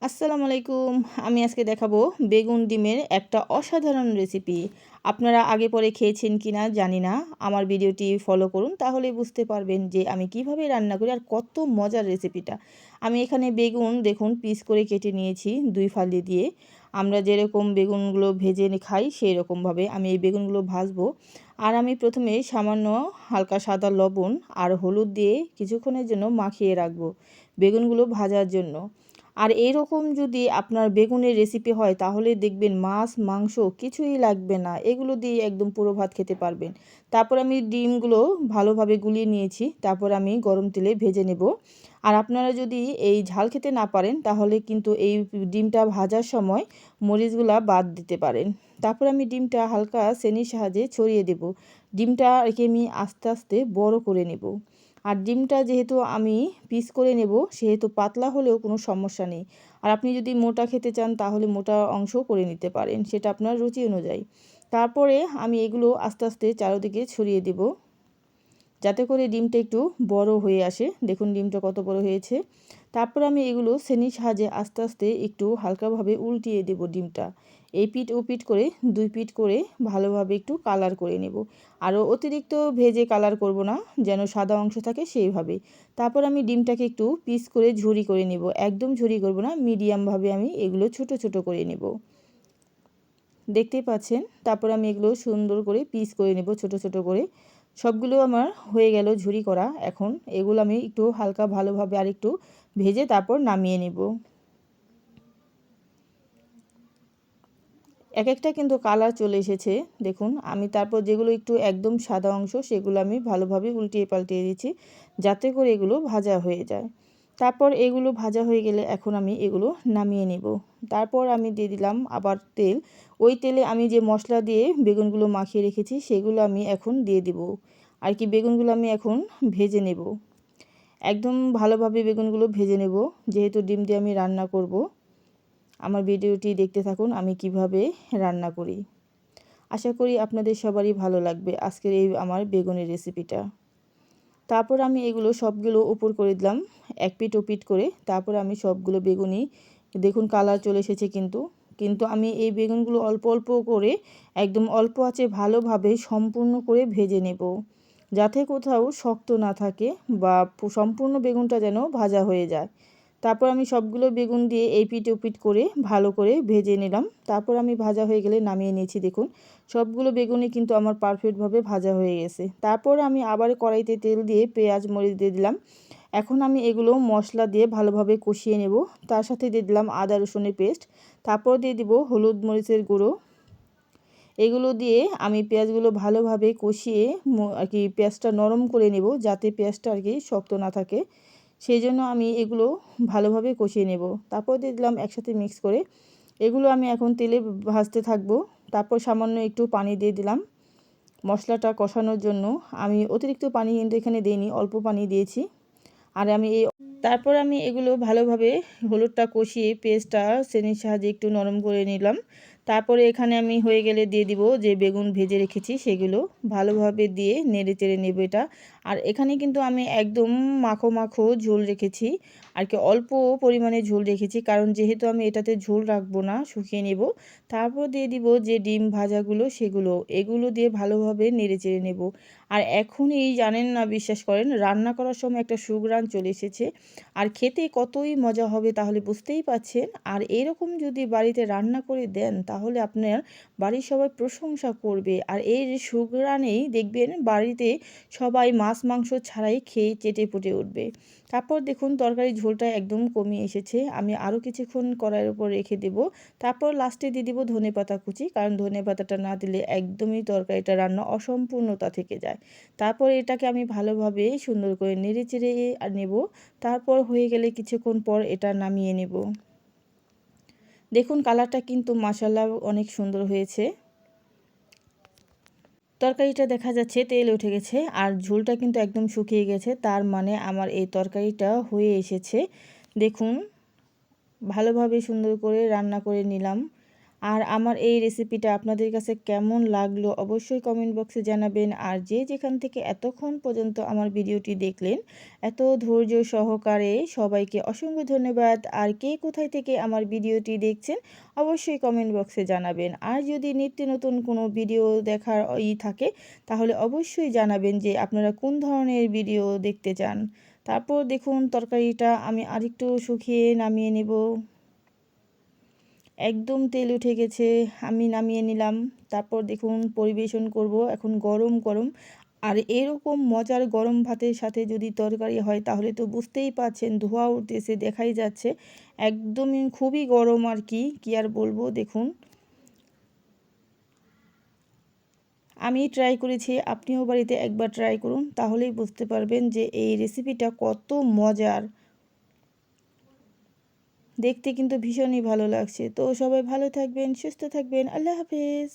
আসসালামু আলাইকুম। আমি আজকে দেখাবো বেগুন ডিমের একটা অসাধারণ রেসিপি। আপনারা আগে পরে খেয়েছেন কিনা জানি না। আমার ভিডিওটি ফলো করুন, তাহলেই বুঝতে পারবেন যে আমি কিভাবে রান্না করি আর কত মজার রেসিপিটা। আমি এখানে বেগুন দেখুন পিস করে কেটে নিয়েছি 2 ফালি দিয়ে। আমরা যেরকম বেগুনগুলো ভেজে খাই সেই রকমভাবে আমি এই বেগুনগুলো ভাজবো। আর আমি প্রথমে সামান্য হালকা সাদা লবণ আর হলুদ দিয়ে কিছুক্ষণের জন্য মাখিয়ে রাখবো বেগুনগুলো ভাজার জন্য। আর এরকম যদি আপনার বেগুনের রেসিপি হয় তাহলে দেখবেন মাছ মাংস কিছুই লাগবে না, এগুলো দিয়ে একদম পুরো ভাত খেতে পারবেন। তারপর আমি ডিমগুলো ভালোভাবে গুলিয়ে নিয়েছি, তারপর আমি গরম তেলে ভেজে নেব। আর আপনারা যদি এই ঝাল খেতে না পারেন তাহলে কিন্তু এই ডিমটা ভাজার সময় মরিচগুলা বাদ দিতে পারেন। তারপর আমি ডিমটা হালকা চেনির সাহায্যে ছড়িয়ে দেব। ডিমটা রেখে আমি আস্তে আস্তে বড় করে নেব। আর ডিমটা যেহেতু আমি পিস করে নেব সেহেতু পাতলা হলেও কোনো সমস্যা নেই। আর আপনি যদি মোটা খেতে চান তাহলে মোটা অংশ করে নিতে পারেন, সেটা আপনার রুচি অনুযায়ী। তারপরে আমি এগুলো আস্তে আস্তে চারিদিকে ছড়িয়ে দেব যাতে করে ডিমটা একটু বড় হয়ে আসে। দেখুন ডিমটা কত বড় হয়েছে। তারপর আমি এগুলো ছেনির সাহায্যে আস্তে আস্তে একটু হালকাভাবে উল্টিয়ে দেব ডিমটা। এই পিঠ ও পিঠ করে 2 পিঠ করে ভালোভাবে একটু কালার করে নেব। আরও অতিরিক্ত ভেজে কালার করব না, যেন সাদা অংশ থাকে সেইভাবে। তারপর আমি ডিমটাকে একটু পিস করে ঝুরি করে নেব, একদম ঝুরি করব না, মিডিয়ামভাবে আমি এগুলো ছোট ছোট করে নেব। দেখতেই পাচ্ছেন। তারপর আমি এগুলো সুন্দর করে পিস করে নেব ছোট ছোট করে। সবগুলো আমার হয়ে গেল ঝুরি করা। এখন এগুলো আমি একটু হালকা ভালোভাবে আরেকটু ভেজে তারপর নামিয়ে নেব। এক একটা কিন্তু কালার চলে এসেছে দেখুন। আমি তারপর যেগুলো একটু একদম সাদা অংশ সেগুলো আমি ভালোভাবে উল্টিয়ে পাল্টিয়ে দিচ্ছি যাতে করে এগুলো ভাজা হয়ে যায়। তারপর এগুলো ভাজা হয়ে গেলে এখন আমি এগুলো নামিয়ে নেব। তারপর আমি দিয়ে দিলাম আবার তেল। ওই তেলে আমি যে মশলা দিয়ে বেগুনগুলো মাখিয়ে রেখেছি সেগুলো আমি এখন দিয়ে দিব। আর কি বেগুনগুলো আমি এখন ভেজে নেব, একদম ভালোভাবে বেগুনগুলো ভেজে নেব যেহেতু ডিম দিয়ে আমি রান্না করব। আমার ভিডিওটি দেখতে থাকুন আমি কিভাবে রান্না করি। আশা করি আপনাদের সবারই ভালো লাগবে আজকের এই আমার বেগুনের রেসিপিটা। তারপর আমি এগুলো সবগুলো উপর করে দিলাম এক পিঠ ও পিঠ করে। তারপর আমি সবগুলো বেগুনই দেখুন কালার চলে এসেছে কিন্তু কিন্তু আমি এই বেগুনগুলো অল্প অল্প করে একদম অল্প আঁচে ভালোভাবে সম্পূর্ণ করে ভেজে নেব, যাতে কোথাও শক্ত না থাকে বা সম্পূর্ণ বেগুনটা যেন ভাজা হয়ে যায়। তারপর আমি সবগুলো বেগুন দিয়ে এই পিঠ ও পিঠ করে ভালো করে ভেজে নিলাম। তারপর আমি ভাজা হয়ে গেলে নামিয়ে নিয়েছি দেখুন। সবগুলো বেগুনই কিন্তু আমার পারফেক্টভাবে ভাজা হয়ে গেছে। তারপর আমি আবার কড়াইতে তেল দিয়ে পেঁয়াজ মরিচ দিয়ে দিলাম। এখন আমি এগুলো মশলা দিয়ে ভালোভাবে কষিয়ে নেব। তার সাথে দিয়ে দিলাম আদা রসুনের পেস্ট। তারপর দিয়ে দিব হলুদ মরিচের গুঁড়ো। এগুলো দিয়ে আমি পেঁয়াজগুলো ভালোভাবে কষিয়ে আর কি পেঁয়াজটা নরম করে নেব যাতে পেঁয়াজটা আর কি শক্ত না থাকে। সেই জন্য আমি এগুলো ভালোভাবে কষিয়ে নেব। তারপর দিয়ে দিলাম একসাথে মিক্স করে। এগুলো আমি এখন তেলে ভাজতে থাকবো। তারপর সামান্য একটু পানি দিয়ে দিলাম মশলাটা কষানোর জন্য। আমি অতিরিক্ত পানি কিন্তু এখানে দিইনি, অল্প পানি দিয়েছি। আর তারপর আমি এগুলো ভালোভাবে হলুদটা কষিয়ে পেস্টটা চেনির সাহায্যে একটু নরম করে নিলাম। তারপরে এখানে আমি হয়ে গেলে দিয়ে দিব যে বেগুন ভেজে রেখেছি সেগুলো ভালোভাবে দিয়ে নেড়ে চেড়ে নেব এটা। আর এখানে কিন্তু আমি একদম মাখো মাখো ঝোল রেখেছি, আর কি অল্প পরিমাণে ঝোল রেখেছি কারণ যেহেতু আমি এটাতে ঝোল রাখবো না, শুকিয়ে নেব। তারপর দিয়ে দিব যে ডিম ভাজাগুলো এগুলো দিয়ে ভালোভাবে নেড়ে চেড়ে নেব। আর এখনই জানেন না, বিশ্বাস করেন, রান্না করার সময় একটা সুঘ্রাণ চলে এসেছে। আর খেতে কতই মজা হবে তাহলে বুঝতেই পাচ্ছেন। আর এরকম যদি বাড়িতে রান্না করে দেন তাহলে আপনার বাড়ির সবাই প্রশংসা করবে। আর এর সুঘ্রাণেই দেখবেন বাড়িতে সবাই মাছ মাংস ছাড়াই খেয়ে চেটে পুটে উঠবে। তারপর দেখুন তরকারির ঝোলটা একদম কমে এসেছে। আমি আরও কিছুক্ষণ কড়াইয়ের উপর রেখে দেব। তারপর লাস্টে দিয়ে দিব ধনেপাতা কুচি, কারণ ধনেপাতাটা না দিলে একদমই তরকারিটা রান্না অসম্পূর্ণতা থেকে যায়। তারপর এটাকে আমি ভালোভাবে সুন্দর করে নেড়ে চেড়ে নেব। তারপর হয়ে গেলে কিছুক্ষণ পর এটা নামিয়ে নেব। দেখুন কালারটা কিন্তু মাশাআল্লাহ অনেক সুন্দর হয়েছে। তরকারিটা দেখা যাচ্ছে তেল উঠে গেছে আর ঝোলটা কিন্তু একদম শুকিয়ে গেছে, তার মানে আমার এই তরকারিটা হয়ে এসেছে। দেখুন ভালোভাবে সুন্দর করে রান্না করে নিলাম। আর আমার এই রেসিপিটা আপনাদের কাছে কেমন লাগলো অবশ্যই কমেন্ট বক্সে জানাবেন। আর যে যেখান থেকে এতক্ষণ পর্যন্ত আমার ভিডিওটি দেখলেন, এত ধৈর্য সহকারে সবাইকে অসংখ্য ধন্যবাদ। আর কে কোথায় থেকে আমার ভিডিওটি দেখছেন অবশ্যই কমেন্ট বক্সে জানাবেন। আর যদি নিত্য নতুন কোনো ভিডিও দেখার থাকে তাহলে অবশ্যই জানাবেন যে আপনারা কোন ধরনের ভিডিও দেখতে চান। তারপর দেখুন তরকারিটা আমি আরেকটু শুকিয়ে নামিয়ে নেব। একদম তেল উঠে গেছে, আমি নামিয়ে নিলাম। তারপর দেখুন পরিবেশন করব এখন গরম গরম। আর এরকম মজার গরম ভাতের সাথে যদি তরকারি হয় তাহলে তো বুঝতেই পারছেন, ধোঁয়া উঠতেছে, দেখাই যাচ্ছে একদমই খুবই গরম আর কি আর বলবো। দেখুন আমি ট্রাই করেছি, আপনিও বাড়িতে একবার ট্রাই করুন, তাহলেই বুঝতে পারবেন যে এই রেসিপিটা কত মজার। দেখতে কিন্তু ভীষণই ভালো লাগছে। তো সবাই ভালো থাকবেন, সুস্থ থাকবেন। আল্লাহ হাফেজ।